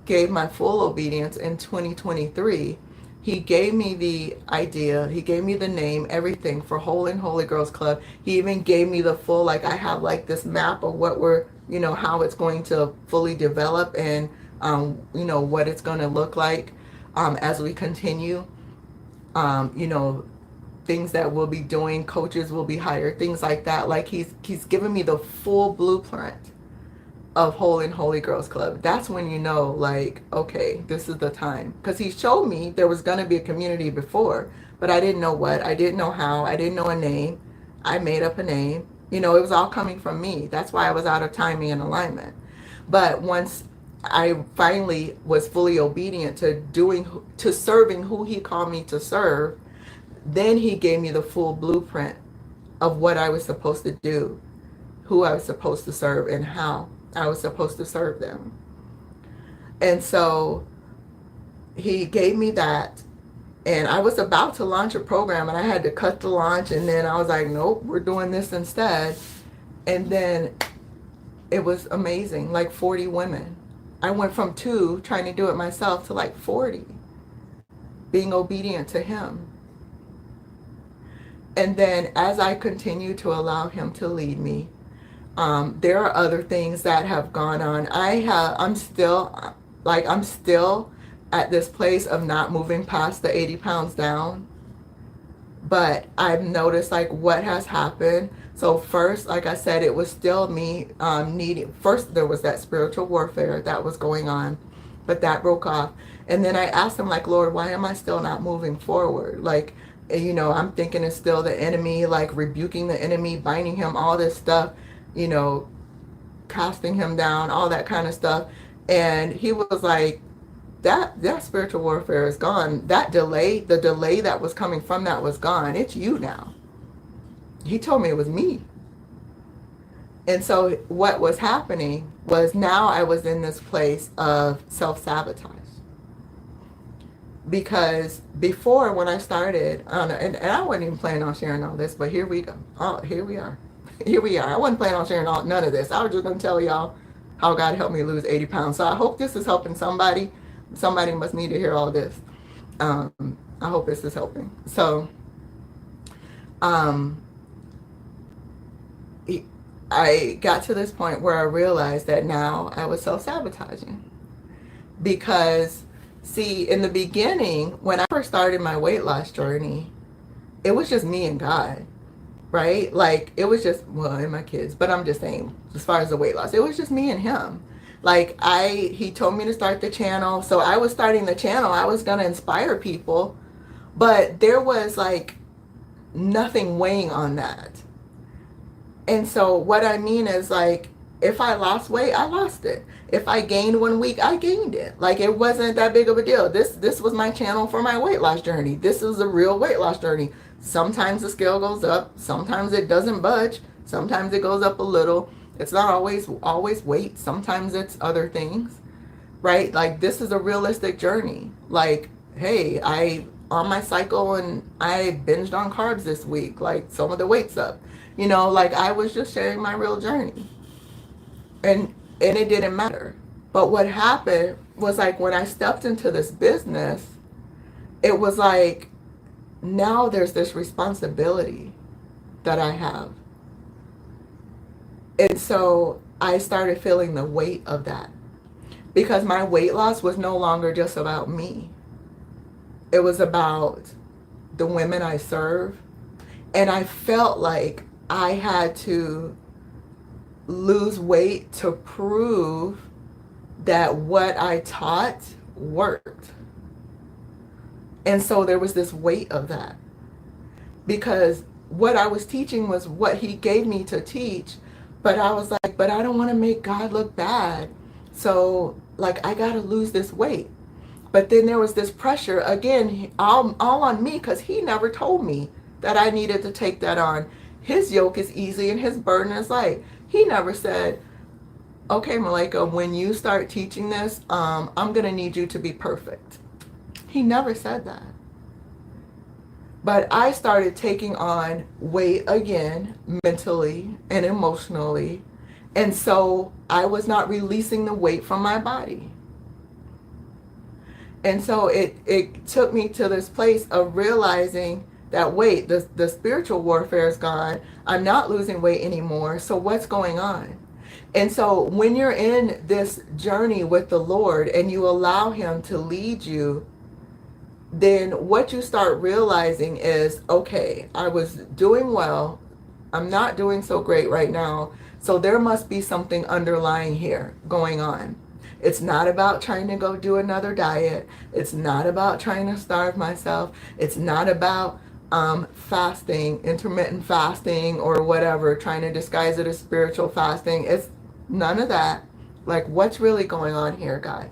gave my full obedience in 2023, he gave me the idea, he gave me the name, everything for Whole and Holy Girls Club. He even gave me the full, like I have like this map of what we're, how it's going to fully develop and, what it's going to look like as we continue, things that we'll be doing, coaches will be hired, things like that. Like he's given me the full blueprint of Whole and Holy Girls Club. That's when you know, like, okay, this is the time. Because he showed me there was going to be a community before, but I didn't know what, I didn't know how, I didn't know a name. I made up a name. It was all coming from me. That's why I was out of timing and alignment. But once I finally was fully obedient to serving who he called me to serve, then he gave me the full blueprint of what I was supposed to do, who I was supposed to serve, and how I was supposed to serve them. And so he gave me that, and I was about to launch a program, and I had to cut the launch, and then I was like, nope, we're doing this instead. And then it was amazing, like 40 women. I went from 2 trying to do it myself to like 40, being obedient to him. And then as I continue to allow him to lead me, there are other things that have gone on. I'm still at this place of not moving past the 80 pounds down. But I've noticed like what has happened. So first, like I said, it was still me needing, first there was that spiritual warfare that was going on, but that broke off. And then I asked him like, Lord, why am I still not moving forward? Like, I'm thinking it's still the enemy, like rebuking the enemy, binding him, all this stuff, casting him down, all that kind of stuff. And he was like, that spiritual warfare is gone. The delay that was coming from that was gone. It's you now. He told me it was me. And so what was happening was now I was in this place of self-sabotage. Because before, when I started, and I wasn't even planning on sharing all this, but here we go. Oh, here we are. Here we are. I wasn't planning on sharing none of this. I was just going to tell y'all how God helped me lose 80 pounds. So I hope this is helping somebody. Somebody must need to hear all this. I hope this is helping. So I got to this point where I realized that now I was self-sabotaging. Because, see, in the beginning, when I first started my weight loss journey, it was just me and God, right? Like, it was just, well, and my kids, but I'm just saying, as far as the weight loss, it was just me and him. Like, he told me to start the channel. So I was starting the channel. I was going to inspire people, but there was like nothing weighing on that. And so what I mean is, like, if I lost weight, I lost it. If I gained 1 week, I gained it. Like, it wasn't that big of a deal. This was my channel for my weight loss journey. This is a real weight loss journey. Sometimes the scale goes up. Sometimes it doesn't budge. Sometimes it goes up a little. It's not always weight. Sometimes it's other things, right? Like, this is a realistic journey. Like, hey, I on my cycle and I binged on carbs this week. Like, some of the weight's up. Like, I was just sharing my real journey. And it didn't matter. But what happened was, like, when I stepped into this business, it was like, now there's this responsibility that I have. And so I started feeling the weight of that, because my weight loss was no longer just about me. It was about the women I serve. And I felt like I had to lose weight to prove that what I taught worked. And so there was this weight of that, because what I was teaching was what he gave me to teach. But I was like, but I don't want to make God look bad. So, like, I got to lose this weight. But then there was this pressure, again, all on me, because he never told me that I needed to take that on. His yoke is easy and his burden is light. He never said, okay, Malaika, when you start teaching this, I'm going to need you to be perfect. He never said that. But I started taking on weight again, mentally and emotionally. And so I was not releasing the weight from my body. And so it took me to this place of realizing that, wait, the spiritual warfare is gone. I'm not losing weight anymore. So what's going on? And so when you're in this journey with the Lord and you allow him to lead you, then what you start realizing is, okay, I was doing well. I'm not doing so great right now. So there must be something underlying here going on. It's not about trying to go do another diet. It's not about trying to starve myself. It's not about fasting, intermittent fasting or whatever, trying to disguise it as spiritual fasting. It's none of that. Like, what's really going on here, God?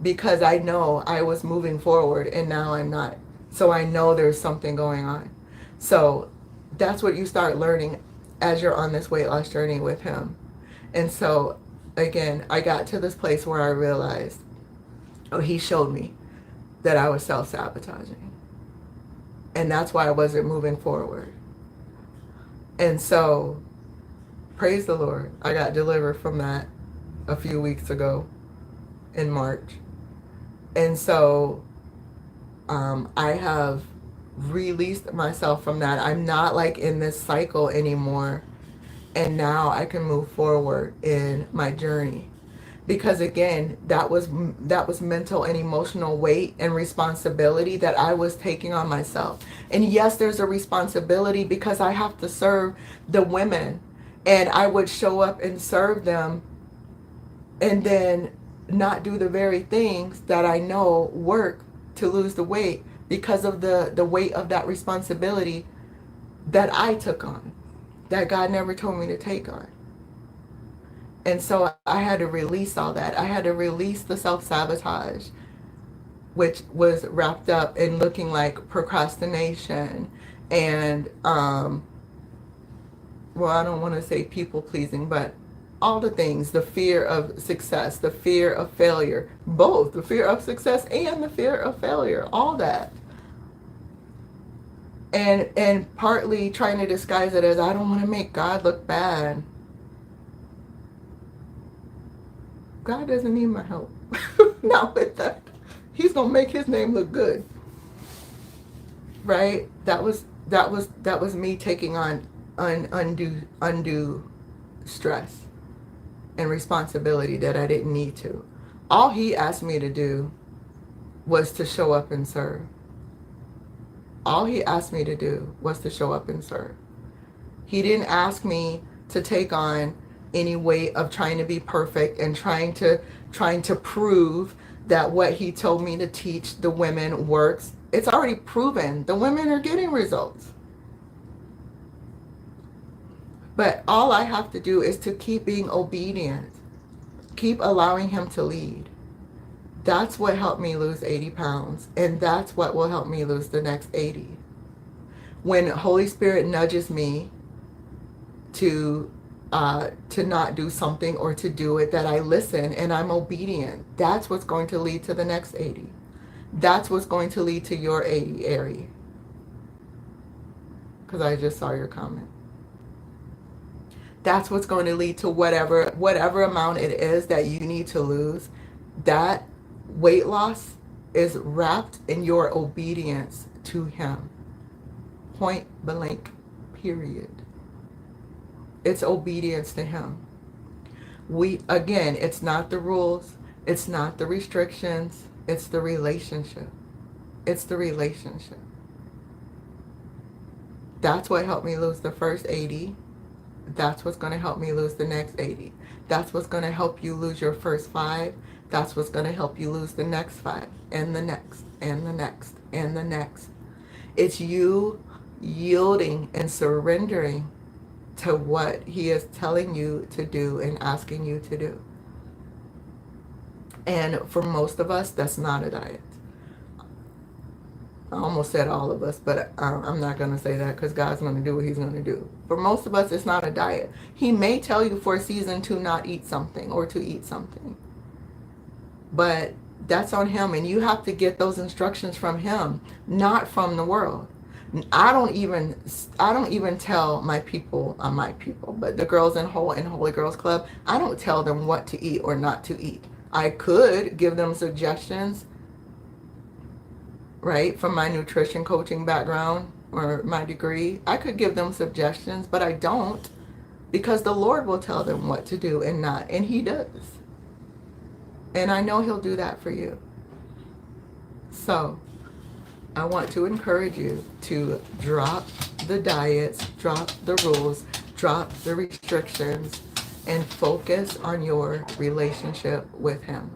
Because I know I was moving forward and now I'm not. So I know there's something going on. So that's what you start learning as you're on this weight loss journey with him. And so again, I got to this place where I realized, oh, he showed me that I was self-sabotaging. And that's why I wasn't moving forward. And so, praise the Lord, I got delivered from that a few weeks ago in March. And so I have released myself from that. I'm not like in this cycle anymore. And now I can move forward in my journey. Because again, that was mental and emotional weight and responsibility that I was taking on myself. And yes, there's a responsibility because I have to serve the women. And I would show up and serve them and then not do the very things that I know work to lose the weight because of the weight of that responsibility that I took on, that God never told me to take on. And so I had to release all that. I had to release the self-sabotage, which was wrapped up in looking like procrastination and, well, I don't want to say people pleasing, but all the things, the fear of success, the fear of failure, both the fear of success and the fear of failure, all that. And partly trying to disguise it as I don't want to make God look bad. God doesn't need my help. Not with that. He's gonna make his name look good. Right? That was me taking on undue stress and responsibility that I didn't need to. All he asked me to do was to show up and serve. All he asked me to do was to show up and serve. He didn't ask me to take on any way of trying to be perfect and trying to prove that what he told me to teach the women works. It's already proven. The women are getting results. But all I have to do is to keep being obedient. Keep allowing him to lead. That's what helped me lose 80 pounds. And that's what will help me lose the next 80. When Holy Spirit nudges me to not do something or to do it, that I listen and I'm obedient. That's what's going to lead to the next 80. That's what's going to lead to your 80 area. Because I just saw your comment. That's what's going to lead to whatever amount it is that you need to lose. That weight loss is wrapped in your obedience to him. Point blank, period. It's obedience to him. Again, it's not the rules. It's not the restrictions. It's the relationship. It's the relationship. That's what helped me lose the first 80. That's what's going to help me lose the next 80. That's what's going to help you lose your first 5. That's what's going to help you lose the next 5 and the next and the next and the next. It's you yielding and surrendering to what he is telling you to do and asking you to do. And for most of us, that's not a diet. I almost said all of us, but I'm not going to say that because God's going to do what he's going to do. For most of us, it's not a diet. He may tell you for a season to not eat something or to eat something, but that's on him, and you have to get those instructions from him, not from the world. I don't even tell my people, but the girls in Holy Girls Club, I don't tell them what to eat or not to eat. I could give them suggestions, right, from my nutrition coaching background or my degree. I could give them suggestions, but I don't, because the Lord will tell them what to do and not, and he does. And I know he'll do that for you. So I want to encourage you to drop the diets, drop the rules, drop the restrictions, and focus on your relationship with him.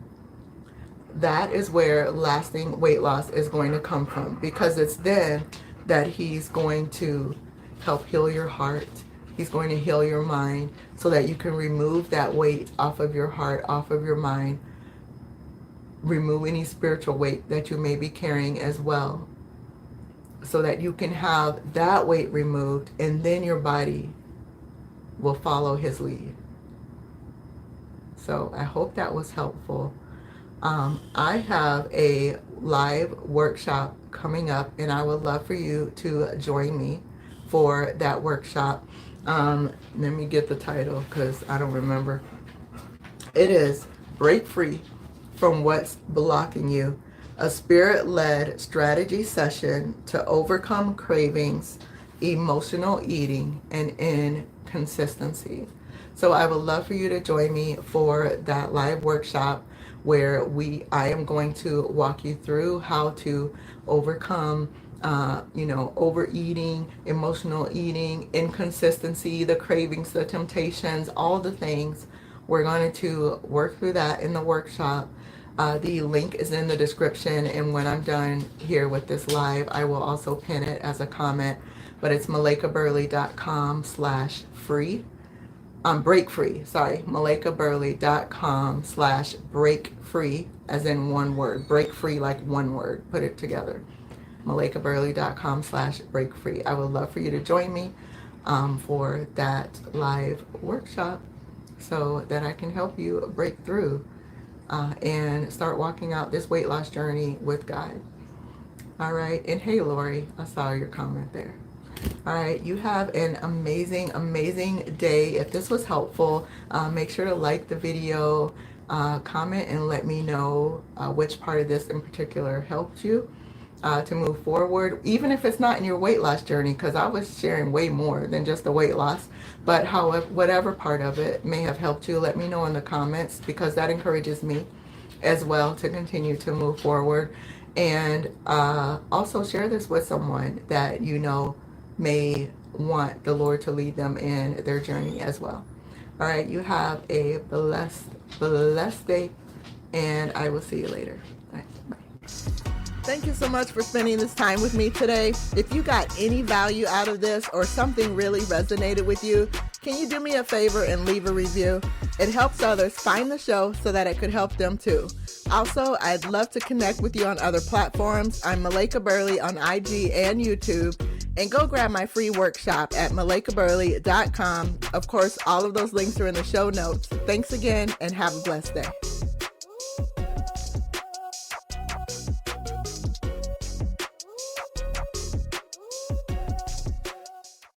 That is where lasting weight loss is going to come from, because it's then that he's going to help heal your heart. He's going to heal your mind so that you can remove that weight off of your heart, off of your mind. Remove any spiritual weight that you may be carrying as well, so that you can have that weight removed, and then your body will follow his lead. So I hope that was helpful. I have a live workshop coming up, and I would love for you to join me for that workshop. Let me get the title because I don't remember. It is Break Free from What's Blocking You, a spirit-led strategy session to overcome cravings, emotional eating, and inconsistency. So I would love for you to join me for that live workshop where I am going to walk you through how to overcome overeating, emotional eating, inconsistency, the cravings, the temptations, all the things. We're going to work through that in the workshop. The link is in the description, and when I'm done here with this live, I will also pin it as a comment. But it's malaikaburley.com/free. Break free, sorry, malaikaburley.com/break free, as in one word. Break free, like one word. Put it together. malaikaburley.com/break free. I would love for you to join me for that live workshop so that I can help you break through and start walking out this weight loss journey with God. All right. And hey, Lori, I saw your comment there. All right. You have an amazing, amazing day. If this was helpful, make sure to like the video, comment, and let me know which part of this in particular helped you to move forward, even if it's not in your weight loss journey, because I was sharing way more than just the weight loss. But however, whatever part of it may have helped you, let me know in the comments, because that encourages me as well to continue to move forward. And also share this with someone that you know may want the Lord to lead them in their journey as well. All right, you have a blessed day, and I will see you later. All right, bye. Thank you so much for spending this time with me today. If you got any value out of this or something really resonated with you, can you do me a favor and leave a review? It helps others find the show so that it could help them too. Also, I'd love to connect with you on other platforms. I'm Malaika Burley on IG and YouTube. And go grab my free workshop at malaikaburley.com. Of course, all of those links are in the show notes. Thanks again, and have a blessed day.